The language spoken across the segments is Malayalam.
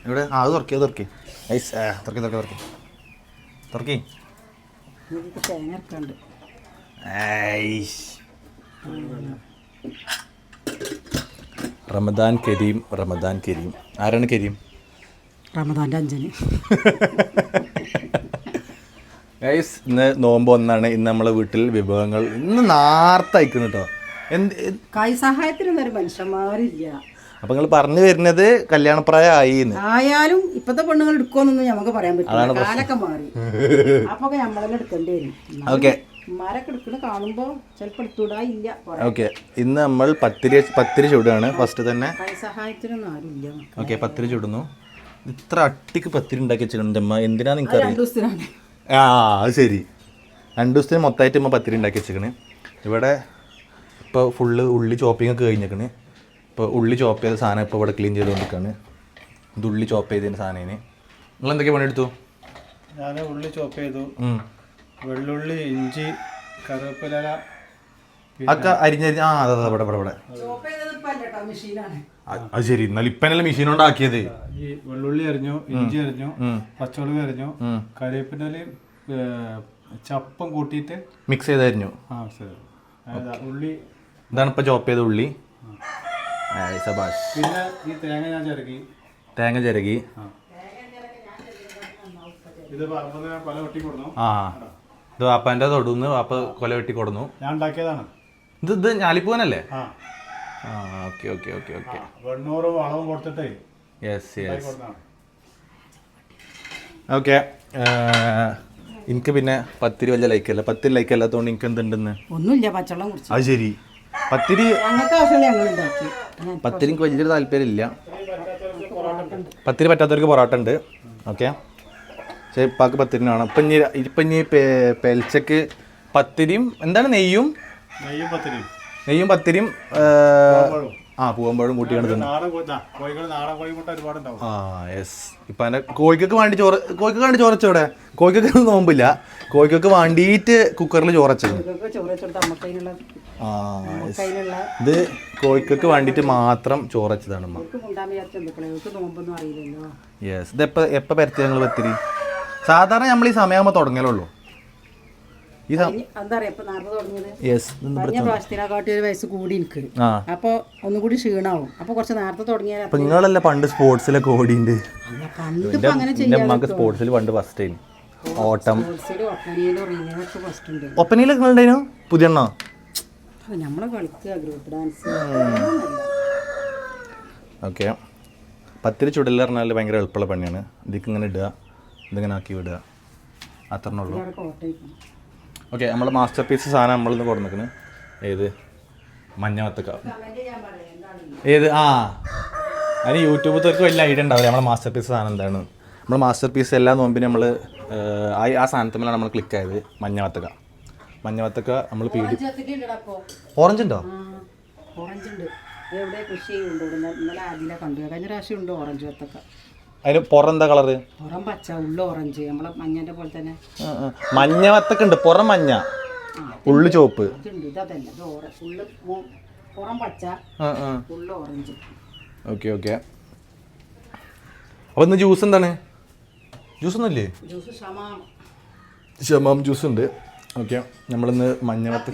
ഇവിടെ അത് തുറക്കി റമദാൻ കരീം. ആരാണ് കരീം? റമദാൻ്റെ അഞ്ചന്. ഗൈസ്, ഇന്ന് നോമ്പ് ഒന്നാണ്. ഇന്ന് നമ്മളെ വീട്ടിൽ വിഭവങ്ങൾ ഇന്ന് നാർത്തയക്കുന്നു കേട്ടോ. കൈ സഹായത്തിനൊന്നും മനുഷ്യന്മാരില്ല. അപ്പൊ നിങ്ങൾ പറഞ്ഞു വരുന്നത് കല്യാണപ്രായം ആയാലും ഇപ്പത്തെ പെണ്ണുങ്ങൾ എടുക്കുമെന്നൊന്നും നമുക്ക് പറയാൻ പറ്റില്ല. കാലൊക്കെ മാറി. അപ്പൊ നമ്മളെല്ലാം എടുക്കേണ്ടി വരും. ഓക്കെ, മരൊക്കെ എടുക്കുന്ന കാണുമ്പോ ചിലപ്പോ എടുത്തുവിടാനില്ല. ഓക്കെ, ഇന്ന് നമ്മൾ പത്തിരി ചൂടാണ് ഫസ്റ്റ് തന്നെ. കൈ സഹായത്തിനൊന്നും ആരും ഇല്ല. ഓക്കെ, പത്തിരി ചൂടുന്നു. ഇത്ര അട്ടിക്ക് പത്തിരി ഉണ്ടാക്കി വെച്ചിട്ടുണ്ട് അമ്മ. എന്തിനാ നിങ്ങൾക്ക് അറിയാം? 2 ദിവസത്തിനാണ്. ആ, അത് ശരി. 2 ദിവസത്തിന് മൊത്തമായിട്ട് അമ്മ പത്തിരി ഉണ്ടാക്കി വെച്ചിരിക്കണ്. ഇവിടെ ഇപ്പോൾ ഫുള്ള് ഉള്ളി ചോപ്പിംഗ് ഒക്കെ കഴിഞ്ഞിരിക്കണ്. ഇപ്പോൾ ഉള്ളി ചോപ്പ് ചെയ്ത സാധനം ഇപ്പോൾ ഇവിടെ ക്ലീൻ ചെയ്തുകൊണ്ടിരിക്കുകയാണ്. ഇത് ഉള്ളി ചോപ്പ് ചെയ്തതിൻ്റെ സാധനത്തിന് നിങ്ങൾ എന്തൊക്കെ പണിയെടുത്തു? ഞാൻ ഉള്ളി ചോപ്പ് ചെയ്തു, വെള്ളുള്ളി, ഇഞ്ചി, കറിവേപ്പില ഒക്കെ അരിഞ്ഞരിഞ്ഞ്. ആ, അതെ ഇവിടെ അത് ശരി. എന്നാലും ഇപ്പനല്ലേ മെഷീൻ കൊണ്ടാക്കിയത്. ഈ വെള്ളുള്ളി അരിഞ്ഞു, ഇഞ്ചി അരിഞ്ഞു, പച്ചമുളക് അരിഞ്ഞു, കറിവേപ്പിലയും ചപ്പും കൂട്ടിയിട്ട് മിക്സ് ചെയ്തായിരുന്നു. ഉള്ളി ഇതാണ് ഇപ്പം ചോപ്പ് ചെയ്ത ഉള്ളി. സബാഷ്. പിന്നെ ഈ തേങ്ങ ഞാൻ ചിരകി. ഇത് പല വെട്ടി കൊടുന്നു. ആ, ഇത് വാപ്പാൻ്റെ തൊടുന്ന് വാപ്പ കൊല വെട്ടി കൊടുന്നു. ഞാൻ ഉണ്ടാക്കിയതാണ്. ഇത് ഞാലിപ്പൂവനല്ലേ? ഓക്കെ. 800 വളവും കൊടുത്തിട്ടേ. യെസ്. ഓക്കെ, എനിക്ക് പിന്നെ പത്തിരി വലിയ ലൈക്കല്ല. പത്തിരി ലൈക്കല്ലാത്തതുകൊണ്ട് എനിക്ക് എന്തുണ്ടെന്ന് ഒന്നുമില്ല. പച്ചവെള്ളം കുടിച്ചു. അത് ശരി. പത്തിരി എനിക്ക് വലിയൊരു താല്പര്യമില്ല. പത്തിരി പറ്റാത്തവർക്ക് പൊറോട്ട ഉണ്ട്. ഓക്കെ, പക്ഷേ ഇപ്പാക്ക് പത്തിരിനാണ്. ഇപ്പം ഇനി പെൽച്ചക്ക് പത്തിരിയും എന്താണ് നെയ്യും പത്തിരിയും പൂവമ്പഴം കൂട്ടി കണ്ടത്. ആ, യെസ്. ഇപ്പം എൻ്റെ കോഴിക്കൊക്കെ വേണ്ടി ചോറച്ചോടെ. കോഴിക്കൊക്കെ നോമ്പില്ല. കോഴിക്കൊക്കെ വേണ്ടിയിട്ട് കുക്കറിൽ ചോറച്ചത്. ഇത് കോഴിക്കൊക്കെ വേണ്ടിയിട്ട് മാത്രം ചോറച്ചതാണ്. യെസ്. ഇത് എപ്പോൾ പരത്തി ഞങ്ങൾ പത്തിരി? സാധാരണ നമ്മൾ ഈ സമയമാകുമ്പോൾ തുടങ്ങലുള്ളൂ. അപ്പൊ ഒന്നുകൂടി ക്ഷീണാവും. അപ്പൊ കുറച്ച് നേരത്തെ തുടങ്ങിയാൽ നിങ്ങളല്ലേ പണ്ട് സ്പോർട്സിലൊക്കെ ഓടിണ്ട്. സ്പോർട്സിൽ പണ്ട് ഫസ്റ്റ് ആയിരുന്നു. ഓട്ടം ഒപ്പനയിലൊക്കെ ഉണ്ടായിരുന്നു. പുതിയ നമ്മളെ കളിക്കുക ഗ്രൂപ്പ് ഡാൻസ്. ഓക്കെ, പത്തിരി ചുടല് പറഞ്ഞാൽ ഭയങ്കര എളുപ്പമുള്ള പണിയാണ്. ഇതിക്ക് ഇങ്ങനെ ഇടുക, ഇതിങ്ങനെ ആക്കി വിടുക, അത്രേ ഉള്ളൂ. ഓക്കെ, നമ്മളെ മാസ്റ്റർ പീസ് സാധനം നമ്മളിന്ന് കൊടുന്നിരിക്കുന്നു. ഏത്? മഞ്ഞവത്തക്ക. ഏത്? അതിന് യൂട്യൂബിലേക്ക് വലിയ ഐഡിയ ഉണ്ടാവില്ല നമ്മളെ മാസ്റ്റർ പീസ് സാധനം എന്താണ്. നമ്മൾ മാസ്റ്റർ പീസ് എല്ലാ നോമ്പിനും നമ്മൾ ആ സാധനത്തിലാണ് നമ്മൾ ക്ലിക്ക് ആയത്. മഞ്ഞവത്തക്ക നമ്മൾ ഓറഞ്ച് ഉണ്ടോ? അതിന് പുറം എന്താ കളറ്? പുറം പച്ച, ഉള്ള ഓറഞ്ച്. നമ്മളെ മഞ്ഞന്റെ പോലെ തന്നെ മഞ്ഞവത്തൊക്കെ ഉണ്ട്. പുറം മഞ്ഞ, ഉള്ളു ചോപ്പ്. പുറം പച്ച, ഉള്ള ഓറഞ്ച്. ഓക്കെ. അപ്പൊ ഇന്ന് ജ്യൂസ് എന്താണ്? ജ്യൂസ് ഒന്നുമില്ലേ? ഷമാം ജ്യൂസ് ഉണ്ട്. ഓക്കെ, നമ്മളിന്ന് മഞ്ഞവത്ത്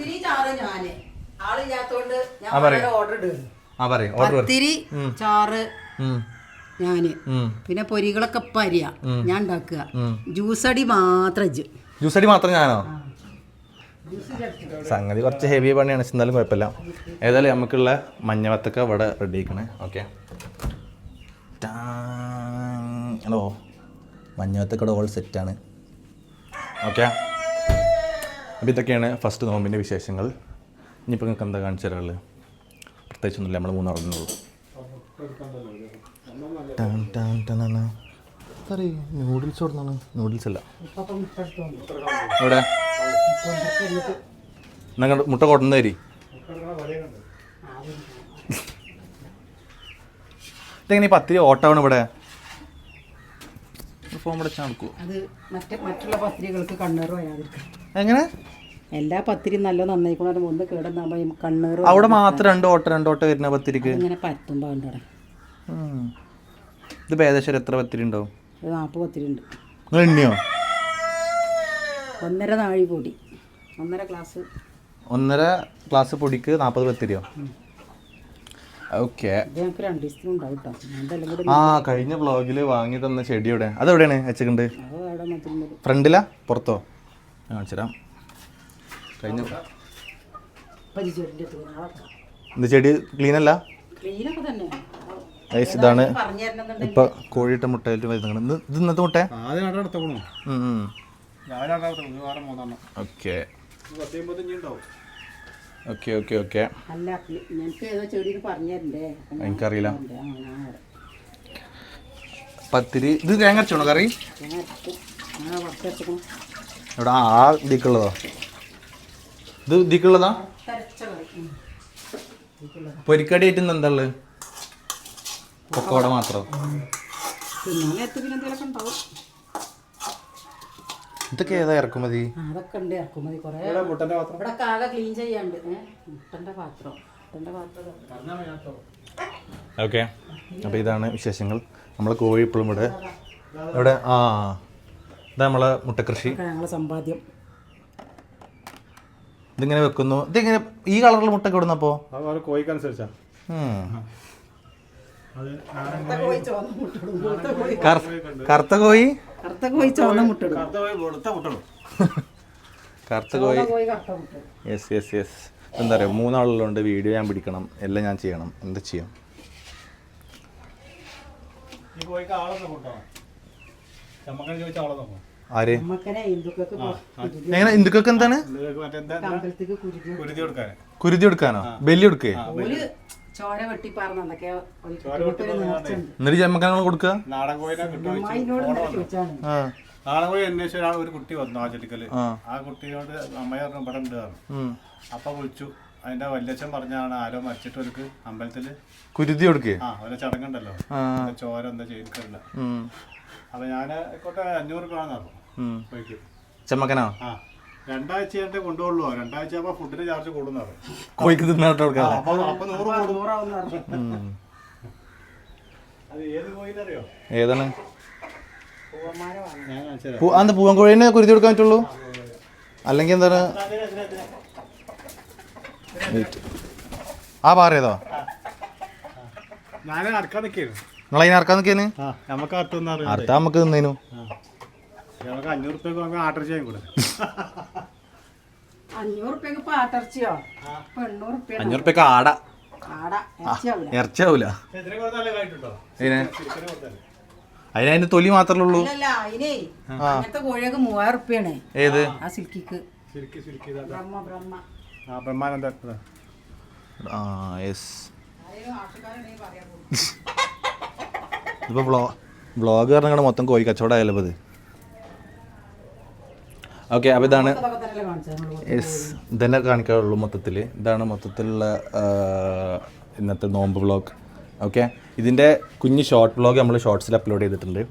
ചാറ് ഞാന് പിന്നെ പൊരികളൊക്കെ പരിയാ ഞാൻ ഉണ്ടാക്കുക. ജ്യൂസടി മാത്രം ഞാനോ? സംഗതി കുറച്ച് ഹെവി പണിയാണ്, എന്നാലും കുഴപ്പമില്ല. ഏതായാലും നമുക്കുള്ള മഞ്ഞവത്തൊക്കെ ഇവിടെ റെഡി ആക്കണേ. ഓക്കെ, ഹലോ, മഞ്ഞവത്തൊക്കെ ഓൾ സെറ്റാണ്. ഓക്കെ, അപ്പോൾ ഇതൊക്കെയാണ് ഫസ്റ്റ് നോമ്പിൻ്റെ വിശേഷങ്ങൾ. ഇനിയിപ്പോൾ നിങ്ങൾക്ക് എന്താ കാണിച്ചു തരാനുള്ളത്? പ്രത്യേകിച്ചൊന്നുമില്ല, നമ്മൾ 3 അറിഞ്ഞുള്ളൂ. നൂഡിൽസ് കൊടുത്താണ്. നൂഡിൽസ് അല്ല, ഇവിടെ നിങ്ങൾ മുട്ട കൊണ്ടുവന്ന് തരി. ഇതെങ്ങനെ പത്തിരി ഓട്ടാണ് ഇവിടെ? മറ്റുള്ള പത്തിരികൾക്ക് കണ്ണേറ് വരാതിരിക്കും. എങ്ങനെ? എല്ലാ പത്തിരി നല്ല നന്നായിക്കോളും. ഒന്ന് കേടുന്നാകുമ്പോൾ കണ്ണേറ്. അവിടെ മാത്രം 2 ഓട്ട വരുന്ന പത്തിരിക്ക് ഇങ്ങനെ പറ്റുമ്പോൾ ഇതിപ്പോൾ ഏകദേശം എത്ര പത്തിരി ഉണ്ടാവും? ഒരു 40 പത്തിരിയുണ്ട്. നിങ്ങൾ എണ്ണിയോ? 1.5 നാഴി പൊടി, 1.5 ഗ്ലാസ് പൊടിക്ക് 40 പത്തിരിയോ? ഓക്കെ. ഇത് ഞങ്ങൾക്ക് 2 ദിവസത്തിന് ഉണ്ടാവും കേട്ടോ. അതെല്ലാം കൂടി ആ കഴിഞ്ഞ വ്ളോഗിൽ വാങ്ങി തന്ന ചെടിയുടെ അതെവിടെയാണ് വെച്ചിട്ടുണ്ട്? അത് അവിടെ മറ്റുള്ളത് ഫ്രണ്ടിലാ പുറത്തോ? കാണിച്ചുതരാം. കഴിഞ്ഞ പരിചയത്തിൻ്റെ നാളെക്കാം ഇത് ചെടി ക്ലീനല്ല. ക്ലീനൊക്കെ തന്നെ. ഇതാണ് പറഞ്ഞു തരുന്നുണ്ടെങ്കിൽ ഇപ്പൊ കോഴിയിട്ട മുട്ടയിട്ട് വരുന്നത്. ഇത് ഇന്നത്തെ മുട്ട. ആദ്യം നടത്തണോ? ഞാൻ വാരം 3 ഓക്കെ 10-55 ഉണ്ടാവും. Okay okay okay. അല്ല ഞങ്ങൾക്ക് ഏതോ ചെടിയിൽ പറഞ്ഞു തരണ്ടേ? എനിക്കറിയില്ല. പത്തിരി ഇത് തേങ്ങ അരച്ചോണോ കറി? ഇവിടെ ആ ഇതിക്കുള്ളതോ? ഇത് ഇതിക്കുള്ളതാ? പൊരിക്കടി ആയിട്ട് എന്താ ഉള്ളത്? പൊക്കോട മാത്രം. ഇതൊക്കെ ഏതാ ഇറക്കുമതി? അതൊക്കെ ഉണ്ട് ഇറക്കുമതി. കുറേ ഇവിടെ ആകെ ക്ലീൻ ചെയ്യാണ്ട്. മുട്ടൻ്റെ പാത്രം. ഓക്കെ. അപ്പോൾ ഇതാണ് വിശേഷങ്ങൾ. നമ്മൾ കോഴി ഇപ്പോഴും ഇവിടെ ഇവിടെ ഇതാ നമ്മളെ മുട്ടക്കൃഷി. ഞങ്ങളെ സമ്പാദ്യം. ഇതിങ്ങനെ വെക്കുന്നു. ഇതിങ്ങനെ ഈ കളറിൽ മുട്ട കൊടുന്നപ്പോ കോഴിക്കനുസരിച്ചാ കറുത്ത കോഴി ചുവന്ന മുട്ടിടും. കറുത്ത കോഴി. Yes yes yes. എന്താ പറയുക, 3 ആളുകളുണ്ട്. വീഡിയോ ഞാൻ പിടിക്കണം, എല്ലാം ഞാൻ ചെയ്യണം. എന്താ ചെയ്യാം? ആര് എങ്ങനെ ഹിന്ദുക്കൾക്ക് എന്താണ് കുരുതി കൊടുക്കാനോ? ബലി കൊടുക്കേ? ചോര വെട്ടിപ്പാർന്ന് എന്തൊക്കെയോ എന്നിട്ട് ജമ്മക്കങ്ങൾ കൊടുക്കുക. നാടൻ കോഴിനെ കിട്ടും. നാടൻ കോഴി അന്വേഷിച്ച ഒരാൾ ഒരു കുട്ടി വന്നു ആ ചെടിക്കല്. ആ കുട്ടിയോട് അമ്മയെ പറഞ്ഞു ഇവിടെ ഉണ്ട് പറഞ്ഞു. അപ്പൊ വിളിച്ചു. അതിന്റെ വല്യച്ഛൻ പറഞ്ഞാണ് ആരോ മരിച്ചിട്ട് ഒരു അമ്പലത്തില് കുരുതി കൊടുക്കേ? ഓരോ ചടങ്ങുണ്ടല്ലോ, ചോര എന്താ ചെയ്തില്ല. അപ്പൊ ഞാൻ ആയിക്കോട്ടെ 500 രൂപ പറഞ്ഞു. ചെമ്മക്കനോ? 2 ആഴ്ച കഴിഞ്ഞിട്ട് കൊണ്ടുപോകുള്ളൂ. 2 ആഴ്ച ആകുമ്പോ ഫുഡിന് ചാർജ് കൂടുന്നത്. കോഴിക്ക് തിന്നാട്ട് കൊടുക്കാം. അപ്പൊ 100 അത് ഏത് കോഴിനറിയോ? ഏതാണ്? ഞാൻ കാണിച്ചു അന്ന് പൂവൻ കോഴീനെ കുരുതി കൊടുക്കാൻ പറ്റുള്ളൂ? അല്ലെങ്കിൽ എന്താണ് ആ പാറേതോ? ഞാൻ അടക്കാൻ നിൽക്കുന്നു. നിങ്ങളതിനെ ഇറക്കാൻ നിൽക്കേന്? നമുക്ക് അടുത്ത നമുക്ക് തിന്നേനു. നമുക്ക് 500 രൂപയ്ക്ക് നമുക്ക് ആട്ടർ ചെയ്യാൻ കൂടെ. 500 രൂപയ്ക്ക് പാട്ടർച്ചയോ? 500 രൂപയ്ക്ക് ആട ഇറച്ചിയാവൂല. അതിനതിന്റെ തൊലി മാത്രമേ ഉള്ളൂ. അങ്ങനത്തെ കോഴിയൊക്കെ 3000 രൂപയാണ്. ഏത്? ആ സിൽക്കിക്ക്. ഇതിപ്പോ വ്ളോഗ് പറഞ്ഞ മൊത്തം കോഴി കച്ചവടമായല്ലോ ഇത്. ഓക്കെ. അപ്പോൾ ഇതാണ് ഇതന്നെ കാണിക്കാറുള്ളൂ മൊത്തത്തിൽ. ഇതാണ് മൊത്തത്തിലുള്ള ഇന്നത്തെ നോമ്പ് വ്ളോഗ്. ഓക്കെ. ഇതിൻ്റെ കുഞ്ഞ് ഷോർട്ട് വ്ളോഗ് നമ്മൾ ഷോർട്സിൽ അപ്ലോഡ് ചെയ്തിട്ടുണ്ട്.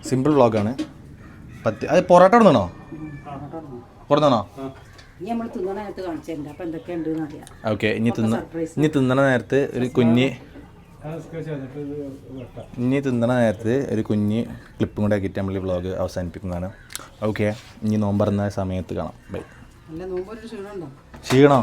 സിമ്പിൾ വ്ളോഗാണ്. അത് പൊറോട്ട കൊടുന്നോ? കൊടുന്നോ? ഓക്കെ. ഇനി തിന്നണ നേരത്ത് ഒരു കുഞ്ഞ് ക്ലിപ്പും കൂടെ ആക്കിയിട്ട് നമ്മൾ ഈ വ്ളോഗ് അവസാനിപ്പിക്കുന്നതാണ്. ഓക്കെ. ഇനി നോമ്പറന്ന സമയത്ത് കാണാം. ബൈ. ക്ഷീണോ?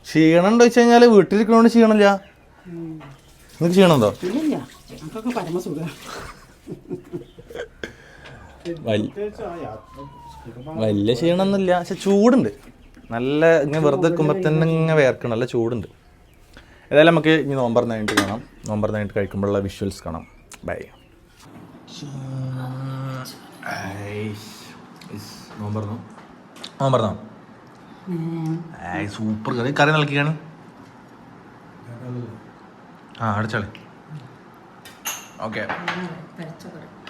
ക്ഷീണം ഉണ്ടോ വെച്ച് കഴിഞ്ഞാൽ വീട്ടിലിരിക്കണോണ്ട് ക്ഷീണമില്ല. നിങ്ങൾക്ക് ക്ഷീണമുണ്ടോ? വലിയ ക്ഷീണമൊന്നുമില്ല. പക്ഷെ ചൂടുണ്ട്. നല്ല ഇങ്ങനെ വെറുതെ വെക്കുമ്പോൾ തന്നെ ഇങ്ങനെ വേർക്കണം. നല്ല ചൂടുണ്ട്. ഏതായാലും നമുക്ക് ഇനി നോമ്പറന്ന് കഴിഞ്ഞിട്ട് കാണാം. നോമ്പറന്ന് കഴിഞ്ഞിട്ട് കഴിക്കുമ്പോഴുള്ള വിഷ്വൽസ് കാണാം. ബൈ. നോമ്പറന്നോ? സൂപ്പർ കറി. കറി നൽകിയാണ്. അടച്ചാളി. ഓക്കെ.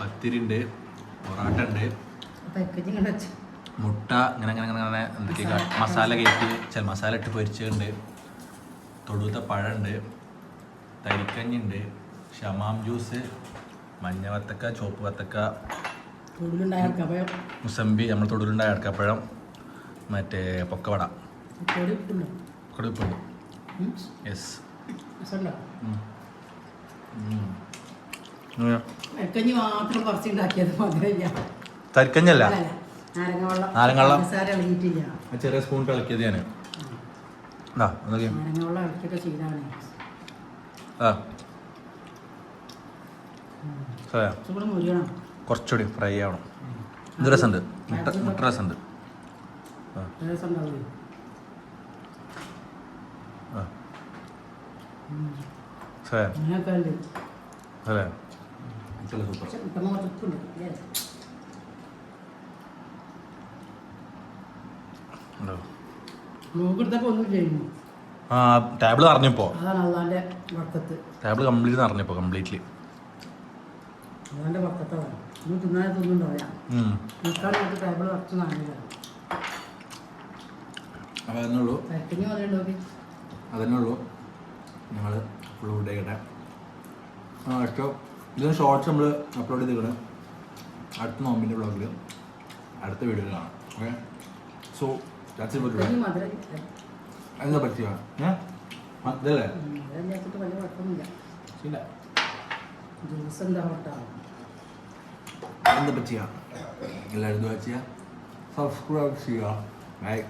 പത്തിരി ഉണ്ട്, പൊറാട്ട ഉണ്ട്, മുട്ട ഇങ്ങനെ അങ്ങനെ അങ്ങനെ എന്തൊക്കെയാ മസാല കയറ്റി മസാല ഇട്ട് പൊരിച്ചുണ്ട്, തൊടുത്ത പഴമുണ്ട്, തരിക്കഞ്ഞുണ്ട്, ഷമാം ജ്യൂസ്, മഞ്ഞ വത്തക്ക, ചുവപ്പ് വത്തക്ക, മുസമ്പി, നമ്മൾ തൊടുലുണ്ടായ അടക്കപ്പഴം, മറ്റേ പൊക്കവട പൊടി ഇട്ടുണ്ടോ കൊടുപ്പുണ്ട്. യെസ്. രസമുണ്ടോ ഉം. എക്കഞ്ഞി മാത്രം കുറച്ച് ഉണ്ടാക്കിയത് മധുരമില്ല തരിക്കഞ്ഞല്ല, അല്ല നാരങ്ങ നാരങ്ങ വെള്ളം. പഞ്ചസാര ഇളകിയിട്ടില്ല ആ ചെറിയ സ്പൂൺ കളിക്കിയത് ഞാൻ അതൊക്കെ നാരങ്ങ വെള്ളം ഇളക്കിയിട്ട് ചെയ്താണ് ആ സോയാ ചൂട് മുരിയണം കുറച്ചുകൂടി ഫ്രൈ ആവണം. ഇത് രസമുണ്ട്, മുട്ട രസമുണ്ട്. രസം ഉണ്ടാവില്ലേ ആ സോയാ അങ്ങനെയൊക്കെ ഉണ്ട് അല്ലേ ചില സൂപ്പർ. പക്ഷെ കിട്ടുമ്പോൾ തുപ്പുണ്ട് അല്ലേ ഉണ്ടോ? നോക്കെടുത്തപ്പോൾ ഒന്നും ചെയ്യുന്നു ആ ടേബിൾ നിറഞ്ഞപ്പോൾ, അതാണ് അള്ളാൻ്റെ വക്കത്ത് ടേബിൾ കംപ്ലീറ്റ് നിറഞ്ഞപ്പോൾ കംപ്ലീറ്റ്ലി. അള്ളാൻ്റെ വക്കത്താണ് ഒന്നും തിന്നാൻ തിന്നുണ്ടാവില്ല നിൽക്കാനായിട്ട് ടേബിൾ കുറച്ച് നാണില്ല അപ്പോൾ അതിനുള്ളൂ, തരക്കിഞ്ഞ് പറയുന്നുണ്ടോ അതിനുള്ളൂ. ഞങ്ങൾ ഫുൾ ഫുഡ് കഴിക്കട്ടെ. ആ ഇഷ്ടം ഇതിന് ഷോർട്സ് നമ്മൾ അപ്ലോഡ് ചെയ്തിരിക്കണം അടുത്ത നോമ്പിൻ്റെ വ്ളോഗിൽ, അടുത്ത വീഡിയോയിൽ കാണാം. Okay, so that's it. തരക്കിഞ്ഞ് മധുരം എന്താ പറ്റിയ ഇതല്ലേ മധുരമില്ലാത്തിട്ട് വലിയ കുഴപ്പമൊന്നുമില്ല ഇല്ല, ജ്യൂസ് എന്താ ഹോട്ടാണ് എന്താ പറ്റിയ എല്ലാവരും ചെയ്യുക, സബ്സ്ക്രൈബ് ചെയ്യുക, ലൈക്ക്